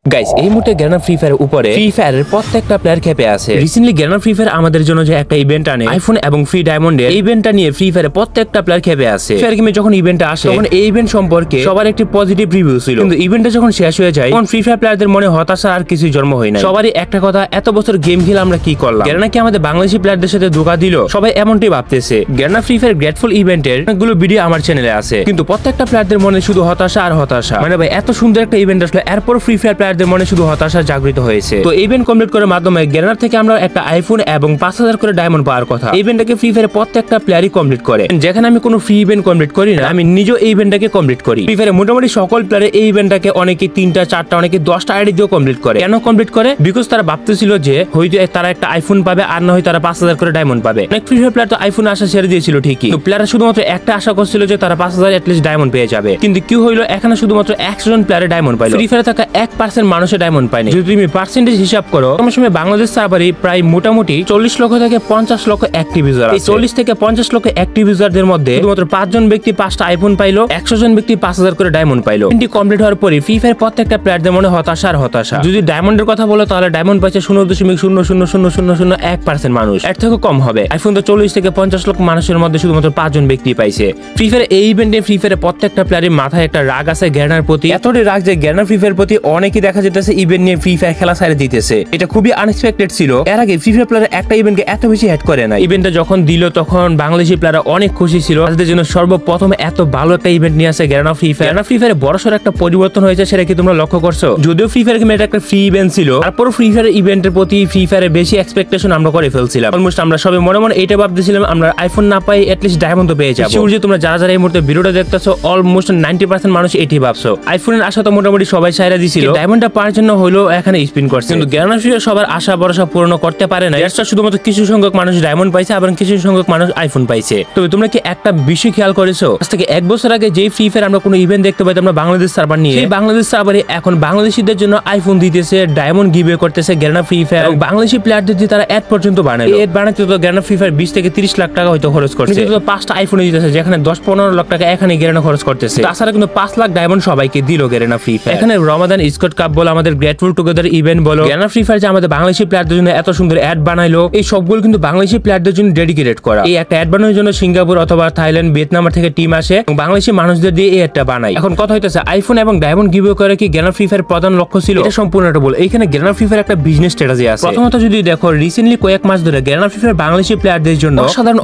Guys এই মুহূর্তে গ্যানা free fire উপরে ফ্রি ফায়ারের প্রত্যেকটা প্লেয়ার খেপে আছে। রিসেন্টলি গ্যানা ফ্রি ফায়ার আমাদের জন্য যে একটা ইভেন্ট আনে আইফোন এবং ফ্রি ডায়মন্ডের ইভেন্টটা নিয়ে ফ্রি ফায়ারের প্রত্যেকটা প্লেয়ার খেপে আছে। ফ্রি ফায়ার গেমে যখন ইভেন্টটা আসে তখন এই ইভেন্ট সম্পর্কে সবার একটি পজিটিভ রিভিউ ছিল, কিন্তু ইভেন্টটা যখন শেষ হয়ে যায় তখন ফ্রি ফায়ার প্লেয়ারদের মনে হতাশা আর কিছু জন্ম হয় না। সবারই একটা কথা, এত বছর গেম খেলে আমরা কি করলাম, গ্যানা কি আমাদের বাংলাদেশি প্লেয়ারদের সাথে ধোঁকা দিল? সবাই এমনটাই ভাবতেছে। গ্যানা ফ্রি ফায়ার গ্রেটফুল ইভেন্টের অনেকগুলো ভিডিও আমার চ্যানেলে আছে, কিন্তু প্রত্যেকটা প্লেয়ারদের মনে শুধু হতাশা আর হতাশা। মানে ভাই এত সুন্দর একটা ইভেন্ট আসলে এরপর ফ্রি ফায়ার প্লেয়ারদের মনে শুধু হতাশা জাগৃত হয়েছে। তো ইভেন্ট কমপ্লিট করার মাধ্যমে গ্যানার থেকে আমরা একটা আইফোন এবং 5000 করে ডায়মন্ড পাওয়ার কথা। ইভেন্টটাকে ফ্রি ফায়ার প্রত্যেকটা প্লেয়ারই কমপ্লিট করে। যেখানে আমি কোনো ফ্রি ইভেন্ট কমপ্লিট করি না, আমি নিজেও এই ইভেন্টটাকে কমপ্লিট করি। ফ্রি ফায়ারে মোটামুটি সকল প্লেয়ার এই ইভেন্টটাকে অনেকে 3টা 4টা অনেকে 10টা আইডি দিয়েও কমপ্লিট করে। কেন কমপ্লিট করে? বিকজ তারা ভাবতেছিল যে হয়তো তারা একটা আইফোন পাবে আর না হয় তারা 5000 করে ডায়মন্ড পাবে। অনেক ফ্রি ফায়ার প্লেয়ার তো আইফোন আশা ছেড়ে দিয়েছিল ঠিকই, তো প্লেয়াররা শুধুমাত্র একটা আশা করছিল যে তারা 5000 এটলিস্ট ডায়মন্ড পেয়ে যাবে। কিন্তু কি হইলো, এখানে শুধুমাত্র 100 জন প্লেয়ারে ডায়মন্ড পাইলো। ফ্রি ফায়ারে থাকা 1% মানুষের ডায়মন্ড পায়নি। যদি তুমি পার্সেন্টেজ হিসাব করো, তোমার সময় বাংলাদেশ সার্ভারে প্রায় মোটামুটি 40 লক্ষ থেকে 50 লক্ষ অ্যাক্টিভ ইউজার আছে। 40 থেকে 50 লক্ষ অ্যাক্টিভ ইউজারদের মধ্যে শুধুমাত্র 5 জন ব্যক্তি 5টা আইফোন পাইলো, 100 জন ব্যক্তি 5000 করে ডায়মন্ড পাইলো। ইভেন্টটি কমপ্লিট হওয়ার পরে ফ্রি ফায়ার প্রত্যেকটা প্লেয়ারদের মনে হতাশা আর হতাশা। যদি ডায়মন্ডের কথা বলো তাহলে ডায়মন্ড পাইছে 0.00001% মানুষ, এর থেকে কম হবে। আইফোন তো 40 থেকে 50 লক্ষ মানুষের মধ্যে শুধুমাত্র 5 জন ব্যক্তি পাইছে। ফ্রি ফায়ার এই ইভেন্টে ফ্রি ফায়ারের প্রত্যেকটা প্লেয়ারের মাথায় একটা রাগ আছে গ্যানার প্রতি, এতটাই রাগ যে গ্যানার ফ্রি ফায়ার প্রতি অনেকেই দেখা যেতেছে ইভেন্ট নিয়ে ফ্রি ফায়ার খেলা ছাড়ে দিতেছে। এটা খুবই আনএক্সপেক্টেড ছিল। এর আগে ফ্রি ফায়ার প্লেয়ার একটা ইভেন্টকে এত বেশি হেড করে না। ইভেন্টটা যখন দিল তখন বাংলাদেশি প্লেয়াররা অনেক খুশি ছিল, তাদের জন্য সর্বপ্রথম এত ভালো একটা ইভেন্ট নিয়ে আসে গ্যানা ফ্রি ফায়ার। গ্যানা ফ্রি ফায়ারে বড়সড় একটা পরিবর্তন হয়েছে, সেটা কি তোমরা লক্ষ্য করছো? যদিও ফ্রি ফায়ার গেমে এটা একটা ফ্রি ইভেন্ট ছিল, তারপর ফ্রি ফায়ার ইভেন্টের প্রতি ফ্রি ফায়ারের বেশি এক্সপেকটেশন আমরা করে ফেলছিলাম। অলমোস্ট আমরা সবাই মনে মনে এটা ভাবতেছিলাম আমরা আইফোন না পাই এটলিস্ট ডায়মন্ড তো পেয়ে যাবো। শিওর যে তোমরা যারা যারা এই মুহূর্তে ভিডিওটা দেখতেছো অলমোস্ট 90% মানুষ এটাই ভাবছো। আইফোনের আশা তো মোটামুটি সবাই ছাইরা দিছিল, ডায়মন্ডটা পাওয়ার জন্য হলো এখানে স্পিন করছে, কিন্তু গ্যানা ফ্রি ফায়ার সবার আশা ভরসা পূরণ করতে পারে না। এর শুধুমাত্র কিছু সংখ্যক মানুষ ডায়মন্ড পাইছে, আবার কিছু সংখ্যক মানুষ আইফোন পাইছে। তবে তোমরা কি একটা বিষয় খেয়াল করেছো, আজ থেকে 1 বছর আগে যে ফ্রি ফায়ার আমরা কোনো ইভেন্ট দেখতে পাইতাম আমরা বাংলাদেশ সার্ভার নিয়ে, সেই বাংলাদেশ সার্ভারে এখন বাংলাদেশিদের জন্য আইফোন দিতেছে, ডায়মন্ড গিভওয়ে করতেছে গ্যানা ফ্রি ফায়ার। এবং বাংলাদেশি প্লেয়ারদের দিয়ে তারা অ্যাড পর্যন্ত বানায়। এই অ্যাড বানাতে তো গ্যানা ফ্রি ফায়ার 20 থেকে 30 লাখ টাকা হয়তো খরচ করছে, কিন্তু 5টা আইফোন দিতেছে, যেখানে 10-15 লাখ টাকা এখানে গ্যানা খরচ করতেছে। তাছাড়া কিন্তু 5 লাখ ডায়মন্ড সবাইকে দিল গ্যানা ফ্রি ফায়ার। এখানে রমাদান স্কট কাপ বলো, আমাদের গ্রেটফুল টুগেদার ইভেন্ট বলো, গ্যানা ফ্রি ফায়ার যে আমাদের বাংলাদেশি প্লেয়ারদের জন্য এত সুন্দর অ্যাড বানাইলো, এই সবগুলো কিন্তু বাংলাদেশি প্লেয়ারদের জন্য ডেডিকেটেড করা। এই একটা অ্যাড বানানোর জন্য সিঙ্গাপুর অথবা থাইল্যান্ড, ভিয়েতনাম থেকে টিম আসে এবং বাংলাদেশি মানুষদের দিয়ে এই অ্যাডটা বানায়। এখন কথা হইতেছে আইফোন এবং ডায়মন্ড গিভওয়ে করে কি গ্যানা ফ্রি ফায়ার প্রধান লক্ষ্য ছিল? এটা সম্পূর্ণ একটা ভুল। এইখানে গ্যানা ফ্রি ফায়ার একটা বিজনেস স্ট্র্যাটেজি আছে। প্রথমত যদি দেখো রিসেন্টলি কয়েক মাস ধরে গ্যানা ফ্রি ফায়ার বাংলাদেশি প্লেয়ারদের জন্য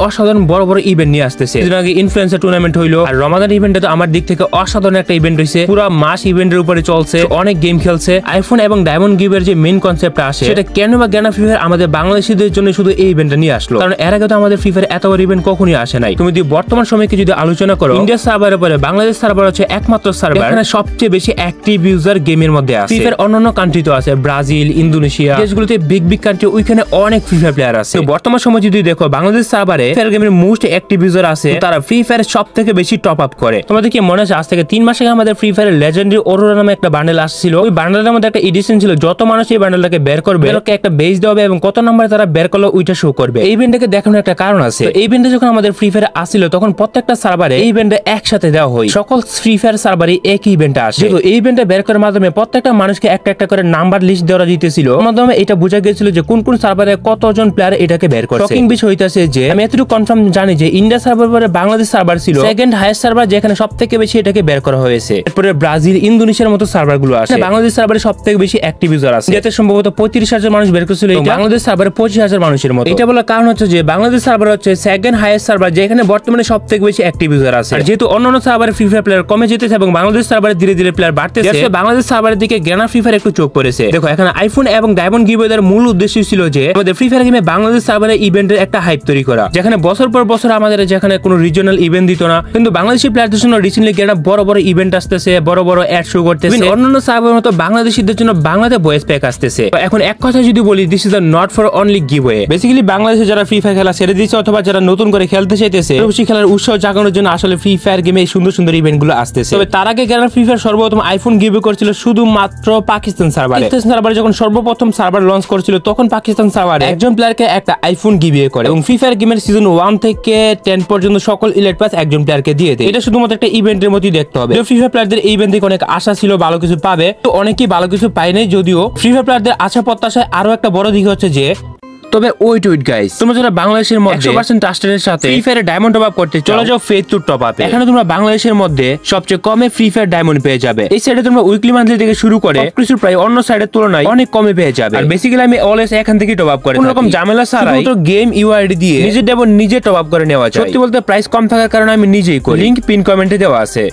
অসাধারণ বড় বড় ইভেন্ট নিয়ে আসতেছে। এর আগে ইনফ্লুয়েন্সার টুর্নামেন্ট হইলো, আর রমাদান ইভেন্টে তো আমার দিক থেকে অসাধারণ একটা ইভেন্ট হইছে, পুরো মাস ইভেন্টের উপরে চলছে, অনেক গেম খেলছে। আইফোন এবং ডায়মন্ড গিভওয়ের যে মেইন কনসেপ্টটা আসে, সেটা কেন বা গ্যানা ফ্রি ফায়ার আমাদের বাংলাদেশিদের জন্য শুধু এই ইভেন্টটা নিয়ে আসলো? কারণ এর আগে তো আমাদের ফ্রি ফায়ার এত বড় ইভেন্ট কখনোই আসে নাই। তুমি যদি বর্তমান সময়কে যদি আলোচনা করো, ইন্ডিয়া সার্ভারের পরে বাংলাদেশ সার্ভার হচ্ছে একমাত্র সার্ভার এখানে সবচেয়ে বেশি অ্যাক্টিভ ইউজার গেমের মধ্যে আছে। ফ্রি ফায়ার অন্যান্য কান্ট্রি তো আছে, ব্রাজিল, ইন্দোনেশিয়া, দেশগুলোতে বিগ কান্ট্রি, ওইখানে অনেক ফ্রি ফায়ার প্লেয়ার আছে। তো বর্তমান সময় যদি দেখো বাংলাদেশ সার্ভারে ফ্রি ফায়ার গেমের মোস্ট অ্যাক্টিভ ইউজার আছে, তারা ফ্রি ফায়ার সবথেকে বেশি টপ আপ করে। তোমাদের কি মনে আছে আজ থেকে 3 মাস আগে আমাদের ফ্রি ফায়ারের লেজেন্ডারি অরোরা নামে একটা বান্ডেল আসছিল? ওই বান্ডেলের মধ্যে একটা এডিশন ছিল, যত মানুষ এই বান্ডেলটাকে বের করবে ওকে একটা বেজ দেওয়া হবে এবং কত নম্বরে তারা বের করলো ওইটা শো করবে। এই ইভেন্টটাকে দেখানোর একটা কারণ আছে। এই ইভেন্টে যখন আমাদের ফ্রি ফায়ার আসছিল তখন প্রত্যেকটা সার্ভারে এই ইভেন্টটা একসাথে দেওয়া হয়, সকল ফ্রি ফায়ার সার্ভারে একই ইভেন্টটা আসে। যেহেতু এই ইভেন্টটা বের করার মাধ্যমে প্রত্যেকটা মানুষকে একটা একটা করে নাম্বার লিস্ট দেওয়া দিতেছিল, মাধ্যমে এটা বোঝা গিয়েছিল যে কোন কোন সার্ভারে কতজন প্লেয়ার এটাকে বের করছে। শকিং বিষয় হইতাছে যে আমি এতটুকু কনফার্ম জানি যে ইন্ডিয়া সার্ভার পরে বাংলাদেশ সার্ভার ছিল সেকেন্ড হাইয়েস্ট সার্ভার, যেখানে সবথেকে বেশি এটাকে বের করা হয়েছে। এরপরে ব্রাজিল, ইন্দোনেশিয়ার মতো সার্ভার গুলো আসে। বাংলাদেশ সার্ভারে সবথেকে বেশি অ্যাক্টিভ ইউজার আছে, যাতে সম্ভবত 35,000 মানুষ বের করছিল, বাংলাদেশ সার্ভারে 25,000 মানুষের মতো। এটা বলার কারণ হচ্ছে যে বাংলাদেশ সার্ভার হচ্ছে সেকেন্ড হাইয়েস্ট সার্ভার, যেখানে বর্তমানে সবথেকে বেশি অ্যাক্টিভ ইউজার আছে। আর যেহেতু অন্যান্য সার্ভারে ফ্রি ফায়ার প্লেয়ার কমে যেতেছে এবং বাংলাদেশ সার্ভারে ধীরে ধীরে প্লেয়ার বাড়তেছে, বাংলাদেশ সার্ভারের দিকে গ্যানা ফ্রি ফায়ার একটু চোখ পড়েছে। দেখো এখানে আইফোন এবং ডায়মন্ড গিভওয়ের মূল উদ্দেশ্য ছিল যে আমাদের ফ্রি ফায়ার গেমে বাংলাদেশ সার্ভারে ইভেন্টের একটা হাইপ তৈরি করা, যেখানে বছর পর বছর আমাদের যেখানে কোনো রিজিওনাল ইভেন্ট দিত না, কিন্তু বাংলাদেশি প্লেয়ারদের জন্য রিসেন্টলি গ্যানা বড় বড় ইভেন্ট আসতেছে, বড় বড় অ্যাড শো করতেছে। অন্যান্য সার্ভারের মতো বাংলাদেশিদের জন্য বাংলাতে ভয়েস প্যাক আসতেছে। এখন এক কথা যদি বলি, this is not for only giveaway. Basically বাংলাদেশে যারা ফ্রি ফায়ার খেলা ছেড়ে দিচ্ছে অথবা যারা নতুন করে খেলতে চাইতেছে, বেশি খেলার উৎসাহ জাগানোর জন্য আসলে ফ্রি ফায়ার গেমে সুন্দর সুন্দর ইভেন্ট গুলো আসতেছে। তবে তার আগে গ্যানা ফ্রি ফায়ার সর্বপ্রথম আইফোন গিভওয়ে করছিল শুধুমাত্র পাকিস্তান সার্ভারে। পাকিস্তান সার্ভারে যখন সর্বপ্রথম সার্ভার লঞ্চ করছিল তখন পাকিস্তান সার্ভারে একজন প্লেয়ারকে একটা আইফোন গিভওয়ে করে এবং ফ্রি ফায়ার গেমের সিজন 1 থেকে 10 পর্যন্ত সকল ইলাইট পাস একজন প্লেয়ারকে দিয়ে দেয়। এটা শুধুমাত্র একটা ইভেন্টের মতোই দেখতে হবে। ফ্রি ফায়ার প্লেয়ারদের এই ইভেন্ট থেকে অনেক আশা ছিল ভালো কিছু পাবে, তো অনেক অনেকেই ভালো কিছু পায় নাই, যদিও ফ্রি ফায়ার প্লেয়ারদের আশা প্রত্যাশায় আরো একটা বড় দিক হচ্ছে যে তবে ওয়েট গাইস, তোমরা যারা বাংলাদেশের মধ্যে 100% ট্রাস্টেডের সাথে ফ্রি ফায়ারে ডায়মন্ড টপ আপ করতে চলে যাও ফেথ টু টপ আপে। এখানে তোমরা বাংলাদেশের মধ্যে সবচেয়ে কমে ফ্রি ফায়ার ডায়মন্ড পেয়ে যাবে। এই সাইডে তোমরা উইকলি মান্থলি থেকে শুরু করে কিছু প্রায় অন্য সাইডের তুলনায় অনেক কমে পেয়ে যাবে। আর বেসিক্যালি আমি অলওয়েজ এখান থেকে টপ আপ করে কোনো রকম ঝামেলা ছাড়াই তো গেম ইউআইডি দিয়ে নিজের ডায়মন্ড নিজে টপ আপ করে নেওয়া যায়। সত্যি বলতে প্রাইস কম থাকার কারণে আমি নিজেই করি, লিংক পিন কমেন্টে দেওয়া আছে।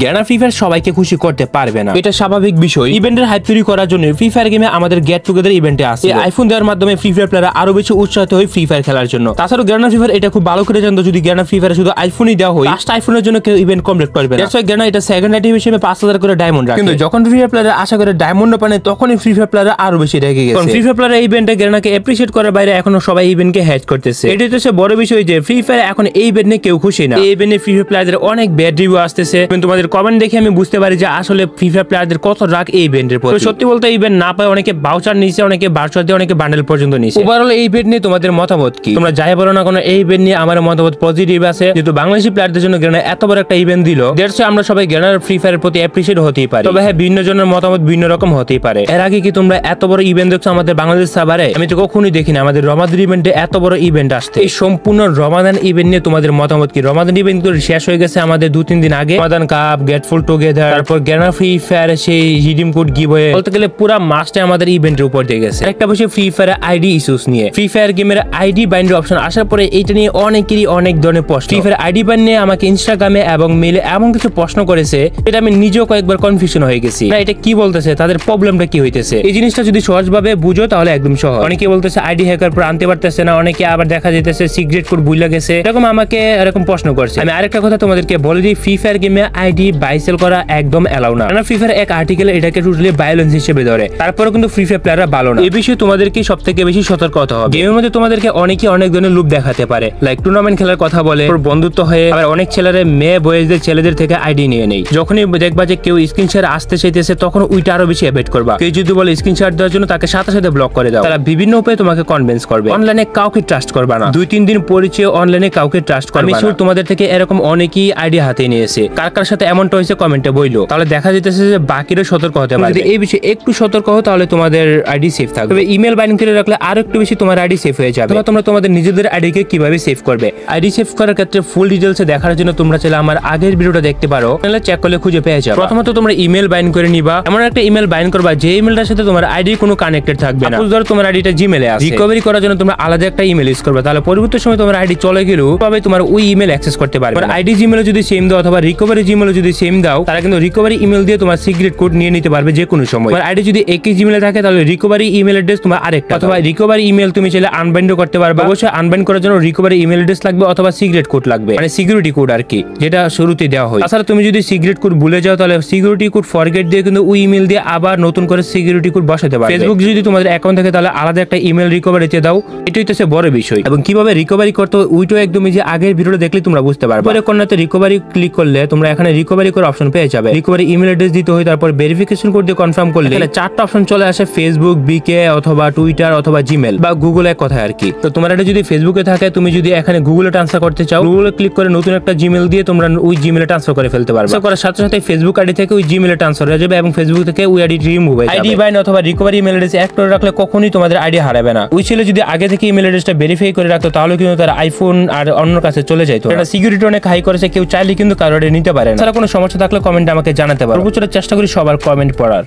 গ্যানা ফ্রি ফায়ার সবাইকে খুশি করতে পারবে না, এটা স্বাভাবিক বিষয়। ইভেন্টের হাইপ তৈরি করার জন্য ফ্রি ফায়ার গেমে আমাদের গেট টুগেদার ইভেন্টে আসে। আইফোন দেওয়ার মাধ্যমে ফ্রি ফায়ার প্লেয়াররা আরো বেশি উৎসাহিত হয় ফ্রি ফায়ার খেলার জন্য। তাছাড়াও গ্যানা ফ্রি ফায়ার এটা খুব ভালো করে জানতো, যদি গ্যানা ফ্রি ফায়ারে শুধু আইফোনই দেওয়া হয়, লাস্ট আইফোনের জন্য কেউ ইভেন্ট কমপ্লিট করবে না। গ্যানা এটা সেকেন্ড আইটেম হিসেবে 5000 করে ডায়মন্ড রাখে, কিন্তু যখন ফ্রি ফায়ার প্লেয়াররা আশা করে ডায়মন্ড পায় তখনই ফ্রি ফায়ার প্লেয়াররা আরো বেশি রেগে গেছে। কারণ ফ্রি ফায়ার প্লেয়াররা এই ইভেন্টে গ্যানাকে অ্যাপ্রিশিয়েট করার বাইরে এখনো সবাই ইভেন্টকে হ্যাচ করতেছে। এটাই তো বড় বিষয় যে ফ্রি ফায়ার এখন এই ইভেন্ট নিয়ে কেউ খুশি না। এই ইভেন্টে ফ্রি ফায়ার প্লেয়ারদের অনেক ব্যাড রিভিউ আসতেছে। তোমাদের কমেন্ট দেখে আমি বুঝতে পারি যে আসলে ফ্রি ফায়ার প্লেয়ারদের কত রাগ এই ইভেন্টের প্রতি। সত্যি বলতে ইভেন্ট না পায় অনেকে ভাউচার নিছে, অনেকে ভাউচার দিয়ে অনেকে বান্ডেল পর্যন্ত নিছে। ওভারঅল এই ইভেন্ট নিয়ে তোমাদের মতামত কি? তোমরা যাই বলো না কোনো এই ইভেন্ট নিয়ে আমার মতামত পজিটিভ আছে। যেহেতু বাংলাদেশি প্লেয়ারদের জন্য গ্যানা এত বড় একটা ইভেন্ট দিল, দেড়শো আমরা সবাই গ্যানার ফ্রি ফায়ারের প্রতি অ্যাপ্রিশিয়েট হতেই পারি। তবে হ্যাঁ, ভিন্ন জনের মতামত ভিন্ন রকম হতেই পারে। এর আগে কি তোমরা এত বড় ইভেন্ট দেখছো আমাদের বাংলাদেশ সাভারে? আমি তো কখনোই দেখিনি আমাদের রমাদান ইভেন্টে এত বড় ইভেন্ট আসতে। এই সম্পূর্ণ রমাদান ইভেন্ট নিয়ে তোমাদের মতামত কি? রমাদান ইভেন্ট শেষ হয়ে গেছে আমাদের 2-3 দিন আগে। রমাদান কাপ, গেটফুল টুগেদার, তারপর গ্যানা ফ্রি ফায়ার সেই রিডিম কোড গিভওয়ে, বলতে গেলে পুরো মাসটা আমাদের ইভেন্টের উপর দিয়ে গেছে। একটা বিষয় ফ্রি ফায়ার আইডি ইস্যুস নিয়ে। ফ্রি ফায়ার গেমের আইডি বাইন্ডার অপশন আসার পরে এটা নিয়ে অনেকেরই অনেক ধরনের প্রশ্ন। ফ্রি ফায়ার আইডি বাইন্ড নিয়ে আমাকে ইনস্টাগ্রামে এবং মেলে এমন কিছু প্রশ্ন করেছে, এটা আমি নিজেও কয়েকবার কনফিউশন হয়ে গেছি। না, এটা কি বলতেছে, তাদের প্রবলেমটা কি হইতেছে? এই জিনিসটা যদি সহজভাবে বুঝো তাহলে একদম সহজ। অনেকে বলতেছে আইডি হ্যাকার পর আনতে পারতেছে না, অনেকে আবার দেখা যাইতেছে সিক্রেট কোড ভুলে গেছে, এরকম আমাকে এরকম প্রশ্ন করছে। আমি আরেকটা কথা তোমাদেরকে বলে দিই, ফ্রি ফায়ার গেমে আইডি বাই সেল করা একদম এলাও না। ফ্রি ফায়ার এক আর্টিকেল এটাকে টোটালি ভায়োলেন্স হিসেবে ধরে। তারপরে কিন্তু ফ্রি ফায়ার প্লেয়াররা ভালো না। এই বিষয়ে তোমাদেরকে সবথেকে বেশি সতর্ক হতে হবে। গেমের মধ্যে তোমাদেরকে অনেকে অনেক ধরনের লুপ দেখাতে পারে, লাইক টুর্নামেন্ট খেলার কথা বলে, বন্ধুত্ব হয়ে আবার অনেক ছেলেরা মেয়ে বয়েজদের ছেলেদের থেকে আইডি নিয়ে নেই। যখনই দেখবা যে কেউ স্ক্রিনশট আসতে চাইতেছে তখন ওইটা আরো বেশি অ্যাভয়েড করবা। কেউ যদি বলে স্ক্রিনশট দেওয়ার জন্য তাকে সাথে সাথে ব্লক করে দাও। তারা বিভিন্ন উপায়ে তোমাকে কনভিন্স করবে। অনলাইনে কাউকে ট্রাস্ট করবা না। 2-3 দিন পরিচয় অনলাইনে কাউকে ট্রাস্ট করবা না। আমি শিওর তোমাদের থেকে এরকম অনেকেই আইডি হাতে নিয়েছে। কার কার সাথে এমনটা হয়েছে কমেন্টে বইলো, তাহলে দেখা যেতেছে যে বাকিরও সতর্ক হতে পারে। যদি এই বিষয়ে একটু সতর্ক হও তাহলে তোমাদের আইডি সেফ থাকবে। তবে ইমেল বাইন্ড করে রাখলে আরো একটু বেশি তোমার আইডি সেফ হয়ে যাবে। তোমরা তোমাদের নিজেদের আইডিকে কিভাবে সেভ করবে, আইডি সেভ করার ক্ষেত্রে ফুল ডিটেইলস দেখার জন্য তোমরা চাইলে আমার আগের ভিডিওটা দেখতে পারো, তাহলে চেক করলে খুঁজে পেয়ে যাবে। প্রথমত তোমরা ইমেল বাইন্ড করে নিবা। এমন একটা ইমেল বাইন্ড করবা যে ইমেলটার সাথে তোমার আইডি কোনো কানেক্টেড থাকবে না। ধরো তোমার আইডিটা জিমেলে আছে, রিকভারি করার জন্য তোমরা আলাদা একটা ইমেল ইউজ করবে। তাহলে পরবর্তী সময় তোমার আইডি চলে গেলেও তবে তোমার ওই ইমেল অ্যাক্সেস করতে পারবে। আইডি জিমেলে যদি সেম দাও অথবা রিকভারি জিমেলে যদি সেম দাও, তারা কিন্তু রিকভারি ইমেল দিয়ে তোমার সিক্রেট কোড নিয়ে নিতে পারবে যে কোনো সময়। তোমার আইডি যদি একই জিমেলে থাকে তাহলে রিকভারি ইমেল অ্যাড্রেস তোমার আরেকটা, অথবা রিকভারি ইমেল তুমি চাইলে আনবাইন্ড করতে পারবে। অবশ্যই আনবাইন্ড করার জন্য রিকভারি ইমেল অ্যাড্রেস লাগবে অথবা সিক্রেট কোড লাগবে, মানে সিকিউরিটি কোড আর কি, যেটা শুরুতে দেওয়া হয়। তাছাড়া তুমি যদি সিক্রেট কোড ভুলে যাও তাহলে সিকিউরিটি কোড ফরগেট দিয়ে কিন্তু ওই ইমেল দিয়ে আবার নতুন করে সিকিউরিটি কোড বসাতে পারবে। ফেসবুক যদি তোমাদের অ্যাকাউন্ট থাকে তাহলে আলাদা একটা ইমেল রিকভারিতে দাও। এটাই তো বড় বিষয়। এবং কিভাবে রিকভারি করতে হয় ওইটাও একদমই যে আগের ভিডিওটা দেখলে তোমরা বুঝতে পারবে। পরে কোনটাতে রিকভারি ক্লিক করলে তোমরা এখানে রিকভারি করে অপশন পেয়ে যাবে। রিকভারি ইমেল অ্যাড্রেস দিতে হয়, তারপর ভেরিফিকেশন কোড দিয়ে কনফার্ম করলে এখানে 4টা অপশন চলে আসে, ফেসবুক, বিকে অথবা টুইটার অথবা জিমেল বা গুগল, এক কথা আর কি। তো তোমার এটা যদি ফেসবুকে থাকে, তুমি যদি এখানে গুগলে ট্রান্সফার করতে চাও, গুগলে ক্লিক করে নতুন একটা জিমেল দিয়ে তোমরা ওই জিমেলে ট্রান্সফার করে ফেলতে পারবে। করার সাথে সাথে ফেসবুক আইডি থেকে ওই জিমেলে ট্রান্সফার হয়ে যাবে এবং ফেসবুক থেকে ওই আইডি রিমুভ হয়ে যাবে। আইডি বাইন্ড অথবা রিকভারি ইমেল অ্যাড্রেস অ্যাড করে রাখলে কখনোই তোমাদের আইডি হারাবে না। ওই ছেলে যদি আগে থেকে ইমেল অ্যাড্রেসটা ভেরিফাই করে রাখতো তাহলে কিন্তু তার আইফোন আর অন্য কাছে চলে যেত। এটা সিকিউরিটি অনেক হাই করেছে, কেউ চাইলে কিন্তু কারোর নিতে পারে না। তাহলে কোনো সমস্যা থাকলে কমেন্টে আমাকে জানাতে পারো। চেষ্টা করি সবার কমেন্ট পড়ার।